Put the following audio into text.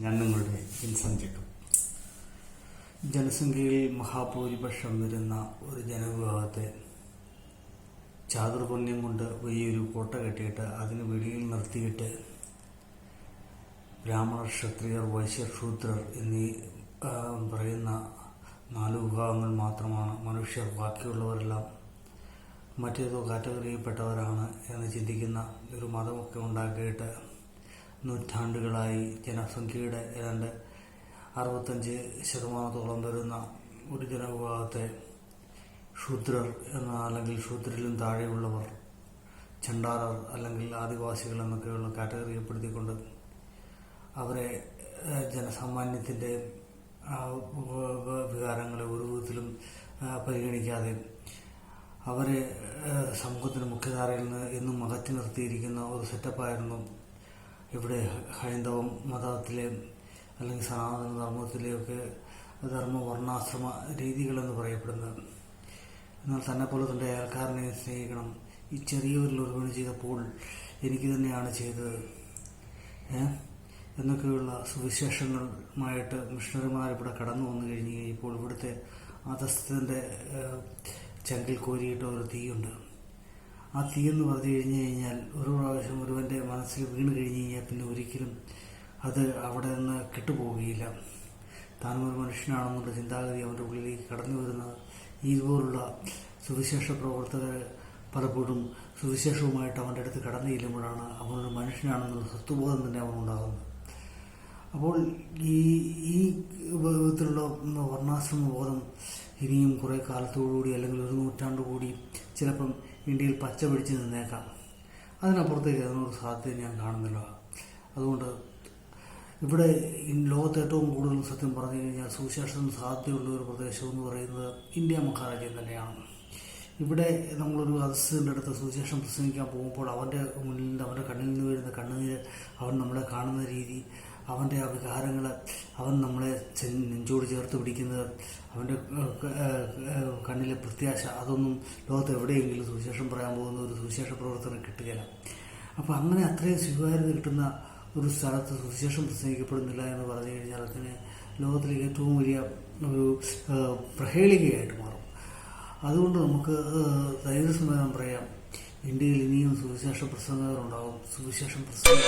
ഞാൻ നിങ്ങളുടെ Vincent Jacob. ജനസംഖ്യയിൽ മഹാഭൂരിപക്ഷം വരുന്ന ഒരു ജനവിഭാഗത്തെ ചാതുർവർണ്ണ്യം കൊണ്ട് വലിയൊരു കോട്ട കെട്ടിയിട്ട് അതിന് വെളിയിൽ നിർത്തിയിട്ട് ബ്രാഹ്മണർ, ക്ഷത്രിയർ, വൈശ്യർ, ശൂദ്രർ എന്നീ പറയുന്ന 4 വിഭാഗങ്ങൾ മാത്രമാണ് മനുഷ്യർ. ബാക്കിയുള്ളവരെല്ലാം മറ്റേതോ കാറ്റഗറിയിൽപ്പെട്ടവരാണ് എന്ന് ചിന്തിക്കുന്ന ഒരു മതമൊക്കെ ഉണ്ടാക്കിയിട്ട് നൂറ്റാണ്ടുകളായി ജനസംഖ്യയുടെ ഏതാണ്ട് 65% വരുന്ന ഒരു ജനവിഭാഗത്തെ ശൂദ്രർ എന്ന, അല്ലെങ്കിൽ ശൂദ്രരിലും താഴെയുള്ളവർ, ചണ്ടാരർ അല്ലെങ്കിൽ ആദിവാസികൾ എന്നൊക്കെയുള്ള കാറ്റഗറിയപ്പെടുത്തിക്കൊണ്ട് അവരെ ജനസാമാന്യത്തിൻ്റെ വികാരങ്ങളെ ഒരു വിധത്തിലും പരിഗണിക്കാതെ അവരെ സമൂഹത്തിൻ്റെ മുഖ്യധാരയിൽ നിന്ന് എന്നും അകറ്റി നിർത്തിയിരിക്കുന്ന ഒരു സെറ്റപ്പായിരുന്നു ഇവിടെ ഹൈന്ദവ മതത്തിലെ അല്ലെങ്കിൽ സനാതന ധർമ്മത്തിലെയൊക്കെ ധർമ്മവർണ്ണാശ്രമ രീതികളെന്ന് പറയപ്പെടുന്നത്. എന്നാൽ തന്നെ പോലെ തന്നെ അയൽക്കാരനെ സ്നേഹിക്കണം, ഈ ചെറിയൊരു ഒരുവന് ചെയ്തപ്പോൾ എനിക്ക് തന്നെയാണ് ചെയ്തത് എന്നൊക്കെയുള്ള സുവിശേഷങ്ങളുമായിട്ട് മിഷണറിമാർ ഇവിടെ കടന്നു വന്നു കഴിഞ്ഞ് ഇപ്പോൾ ഇവിടുത്തെ അധസ്ഥിതൻ്റെ ചങ്കിൽ കോരിയിട്ട ഒരു തീയുണ്ട്. ആ തീയെന്ന് പറഞ്ഞു കഴിഞ്ഞു കഴിഞ്ഞാൽ ഒരു പ്രാവശ്യം ഒരുവൻ്റെ മനസ്സിൽ വീണ് കഴിഞ്ഞ് കഴിഞ്ഞാൽ പിന്നെ ഒരിക്കലും അത് അവിടെ നിന്ന് കെട്ടുപോവുകയില്ല. താനും ഒരു മനുഷ്യനാണെന്നുള്ള ചിന്താഗതി അവൻ്റെ ഉള്ളിലേക്ക് കടന്നു വരുന്നത് ഇതുപോലുള്ള സുവിശേഷ പ്രവർത്തകർ പലപ്പോഴും സുവിശേഷവുമായിട്ട് അവൻ്റെ അടുത്ത് കടന്നു ചെല്ലുമ്പോഴാണ് അവനൊരു മനുഷ്യനാണെന്നുള്ള സത്വബോധം തന്നെ അവനുണ്ടാകുന്നത്. അപ്പോൾ ഈ വിധത്തിലുള്ള വർണ്ണാശ്രമ ബോധം ഇനിയും കുറേ കാലത്തോടുകൂടി അല്ലെങ്കിൽ ഒരു നൂറ്റാണ്ട് കൂടി ചിലപ്പം ഇന്ത്യയിൽ പച്ച പിടിച്ച് നിന്നേക്കാം. അതിനപ്പുറത്തേക്ക് അതിനൊരു സാധ്യത ഞാൻ കാണുന്നില്ല. അതുകൊണ്ട് ഇവിടെ ലോകത്ത് ഏറ്റവും കൂടുതൽ സത്യം പറഞ്ഞു കഴിഞ്ഞാൽ സുവിശേഷത്തിന് സാധ്യതയുള്ള ഒരു പ്രദേശം എന്ന് പറയുന്നത് ഇന്ത്യ മഹാരാജ്യം തന്നെയാണ്. ഇവിടെ നമ്മളൊരു അധസ്ഥിതൻ്റെ അടുത്ത് സുവിശേഷം പ്രസംഗിക്കാൻ പോകുമ്പോൾ അവൻ്റെ മുന്നിൽ അവൻ്റെ കണ്ണിൽ നിന്ന് വരുന്ന കണ്ണുനീര്, അവൻ നമ്മളെ കാണുന്ന രീതി, അവൻ്റെ ആ വികാരങ്ങൾ, അവൻ നമ്മളെ നെഞ്ചോട് ചേർത്ത് പിടിക്കുന്നത്, അവൻ്റെ കണ്ണിലെ പ്രത്യാശ, അതൊന്നും ലോകത്ത് എവിടെയെങ്കിലും സുവിശേഷം പറയാൻ പോകുന്ന ഒരു സുവിശേഷ പ്രവർത്തനം കിട്ടുകയില്ല. അപ്പോൾ അങ്ങനെ അത്രയും സ്വീകാര്യത കിട്ടുന്ന ഒരു സ്ഥലത്ത് സുവിശേഷം പ്രസംഗിക്കപ്പെടുന്നില്ല എന്ന് പറഞ്ഞു കഴിഞ്ഞാൽ അതിന് ലോകത്തിലെ ഏറ്റവും വലിയ ഒരു പ്രഹേളികയായിട്ട് മാറും. അതുകൊണ്ട് നമുക്ക് ധൈര്യസമേതം പറയാം, ഇന്ത്യയിൽ ഇനിയും സുവിശേഷ പ്രസംഗകരുണ്ടാകും. സുവിശേഷം പ്രസംഗിക്കും.